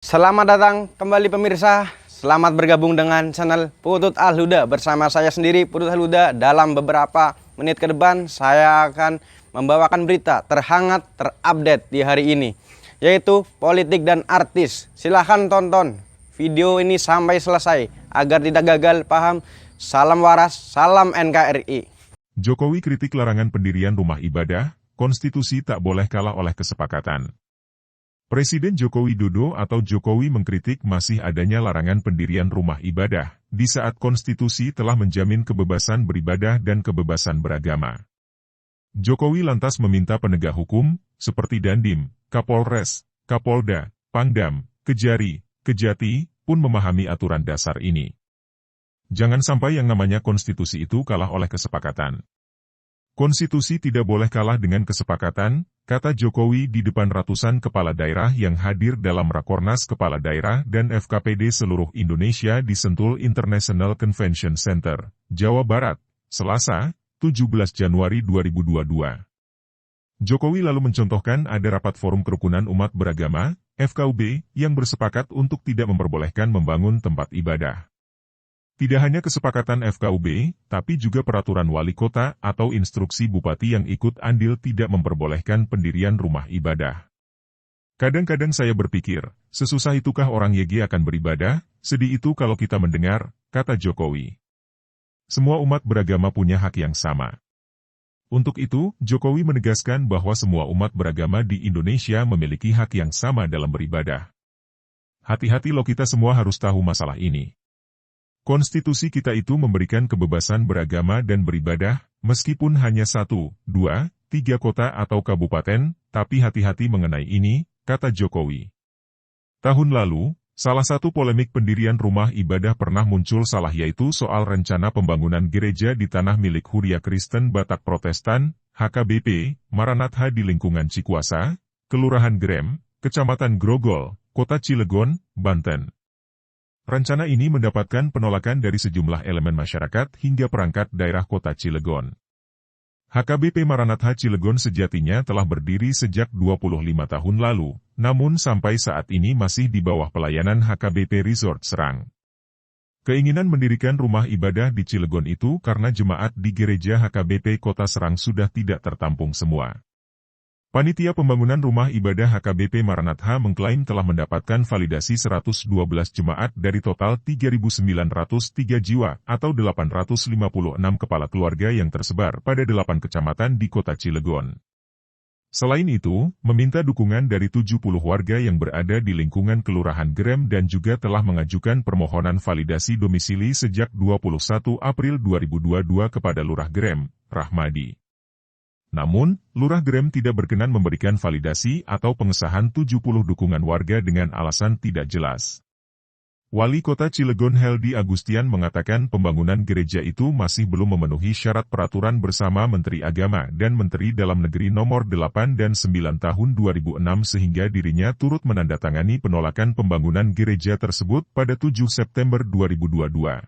Selamat datang kembali pemirsa. Selamat bergabung dengan channel Putut Al-Huda. Bersama saya sendiri Putut Al-Huda. Dalam beberapa menit ke depan saya akan membawakan berita terhangat terupdate di hari ini, yaitu politik dan artis. Silahkan tonton video ini sampai selesai agar tidak gagal paham. Salam waras, salam NKRI. Jokowi kritik larangan pendirian rumah ibadah, konstitusi tak boleh kalah oleh kesepakatan. Presiden Joko Widodo atau Jokowi mengkritik masih adanya larangan pendirian rumah ibadah, di saat konstitusi telah menjamin kebebasan beribadah dan kebebasan beragama. Jokowi lantas meminta penegak hukum, seperti Dandim, Kapolres, Kapolda, Pangdam, Kejari, Kejati, pun memahami aturan dasar ini. Jangan sampai yang namanya konstitusi itu kalah oleh kesepakatan. Konstitusi tidak boleh kalah dengan kesepakatan, kata Jokowi di depan ratusan kepala daerah yang hadir dalam Rakornas Kepala Daerah dan FKPD seluruh Indonesia di Sentul International Convention Center, Jawa Barat, Selasa, 17 Januari 2022. Jokowi lalu mencontohkan ada rapat Forum Kerukunan Umat Beragama, FKUB, yang bersepakat untuk tidak memperbolehkan membangun tempat ibadah. Tidak hanya kesepakatan FKUB, tapi juga peraturan wali kota atau instruksi bupati yang ikut andil tidak memperbolehkan pendirian rumah ibadah. Kadang-kadang saya berpikir, sesusah itukah orang YG akan beribadah? Sedih itu kalau kita mendengar, kata Jokowi. Semua umat beragama punya hak yang sama. Untuk itu, Jokowi menegaskan bahwa semua umat beragama di Indonesia memiliki hak yang sama dalam beribadah. Hati-hati loh, kita semua harus tahu masalah ini. Konstitusi kita itu memberikan kebebasan beragama dan beribadah, meskipun hanya 1, 2, 3 kota atau kabupaten, tapi hati-hati mengenai ini, kata Jokowi. Tahun lalu, salah satu polemik pendirian rumah ibadah pernah muncul yaitu soal rencana pembangunan gereja di tanah milik Huria Kristen Batak Protestan, HKBP, Maranatha di lingkungan Cikuasa, Kelurahan Grem, Kecamatan Grogol, Kota Cilegon, Banten. Rencana ini mendapatkan penolakan dari sejumlah elemen masyarakat hingga perangkat daerah Kota Cilegon. HKBP Maranatha Cilegon sejatinya telah berdiri sejak 25 tahun lalu, namun sampai saat ini masih di bawah pelayanan HKBP Resort Serang. Keinginan mendirikan rumah ibadah di Cilegon itu karena jemaat di gereja HKBP Kota Serang sudah tidak tertampung semua. Panitia pembangunan rumah ibadah HKBP Maranatha mengklaim telah mendapatkan validasi 112 jemaat dari total 3.903 jiwa atau 856 kepala keluarga yang tersebar pada 8 kecamatan di Kota Cilegon. Selain itu, meminta dukungan dari 70 warga yang berada di lingkungan Kelurahan Grem dan juga telah mengajukan permohonan validasi domisili sejak 21 April 2022 kepada Lurah Grem, Rahmadi. Namun, Lurah Grem tidak berkenan memberikan validasi atau pengesahan 70 dukungan warga dengan alasan tidak jelas. Wali Kota Cilegon Heldi Agustian mengatakan pembangunan gereja itu masih belum memenuhi syarat peraturan bersama Menteri Agama dan Menteri Dalam Negeri nomor 8 dan 9 tahun 2006 sehingga dirinya turut menandatangani penolakan pembangunan gereja tersebut pada 7 September 2022.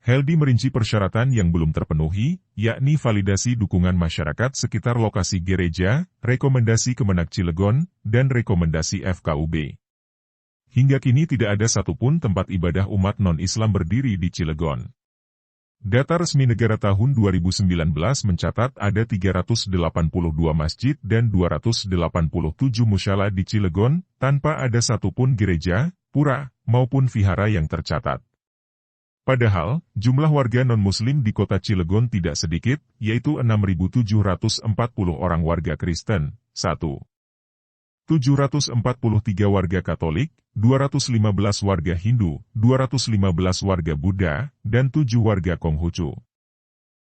Heldi merinci persyaratan yang belum terpenuhi, yakni validasi dukungan masyarakat sekitar lokasi gereja, rekomendasi Kemenak Cilegon, dan rekomendasi FKUB. Hingga kini tidak ada satupun tempat ibadah umat non-Islam berdiri di Cilegon. Data resmi negara tahun 2019 mencatat ada 382 masjid dan 287 mushola di Cilegon, tanpa ada satupun gereja, pura, maupun vihara yang tercatat. Padahal, jumlah warga non-Muslim di Kota Cilegon tidak sedikit, yaitu 6.740 orang warga Kristen, 743 warga Katolik, 215 warga Hindu, 215 warga Buddha, dan 7 warga Konghucu.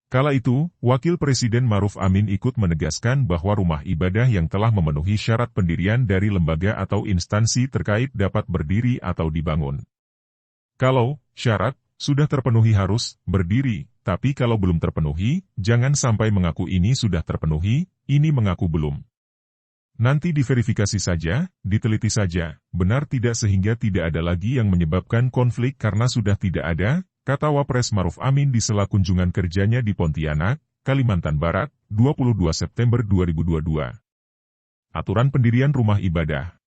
Kala itu, Wakil Presiden Maruf Amin ikut menegaskan bahwa rumah ibadah yang telah memenuhi syarat pendirian dari lembaga atau instansi terkait dapat berdiri atau dibangun. Kalau syarat sudah terpenuhi harus berdiri, tapi kalau belum terpenuhi, jangan sampai mengaku ini sudah terpenuhi, ini mengaku belum. Nanti diverifikasi saja, diteliti saja, benar tidak sehingga tidak ada lagi yang menyebabkan konflik karena sudah tidak ada, kata Wapres Maruf Amin di sela kunjungan kerjanya di Pontianak, Kalimantan Barat, 22 September 2022. Aturan pendirian rumah ibadah.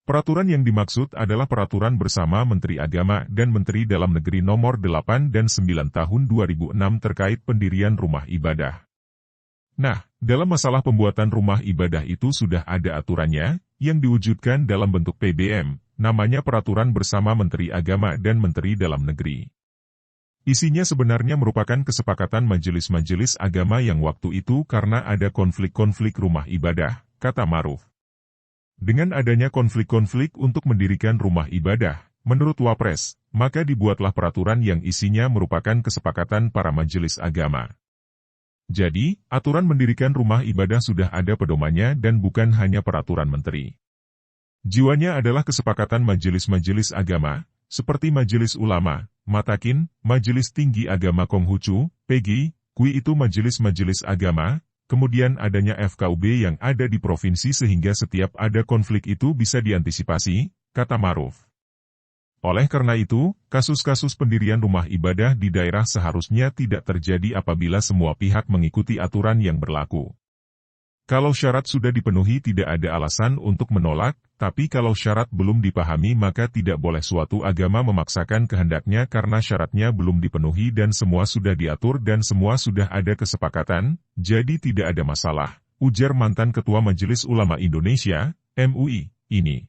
Peraturan yang dimaksud adalah Peraturan Bersama Menteri Agama dan Menteri Dalam Negeri Nomor 8 dan 9 Tahun 2006 terkait pendirian rumah ibadah. Nah, dalam masalah pembuatan rumah ibadah itu sudah ada aturannya, yang diwujudkan dalam bentuk PBM, namanya Peraturan Bersama Menteri Agama dan Menteri Dalam Negeri. Isinya sebenarnya merupakan kesepakatan majelis-majelis agama yang waktu itu karena ada konflik-konflik rumah ibadah, kata Maruf. Dengan adanya konflik-konflik untuk mendirikan rumah ibadah, menurut Wapres, maka dibuatlah peraturan yang isinya merupakan kesepakatan para majelis agama. Jadi, aturan mendirikan rumah ibadah sudah ada pedomannya dan bukan hanya peraturan menteri. Jiwanya adalah kesepakatan majelis-majelis agama, seperti Majelis Ulama, Matakin, Majelis Tinggi Agama Konghucu, PG, KUI itu majelis-majelis agama, kemudian adanya FKUB yang ada di provinsi sehingga setiap ada konflik itu bisa diantisipasi, kata Maruf. Oleh karena itu, kasus-kasus pendirian rumah ibadah di daerah seharusnya tidak terjadi apabila semua pihak mengikuti aturan yang berlaku. Kalau syarat sudah dipenuhi tidak ada alasan untuk menolak, tapi kalau syarat belum dipahami maka tidak boleh suatu agama memaksakan kehendaknya karena syaratnya belum dipenuhi dan semua sudah diatur dan semua sudah ada kesepakatan, jadi tidak ada masalah, ujar mantan Ketua Majelis Ulama Indonesia, MUI, ini.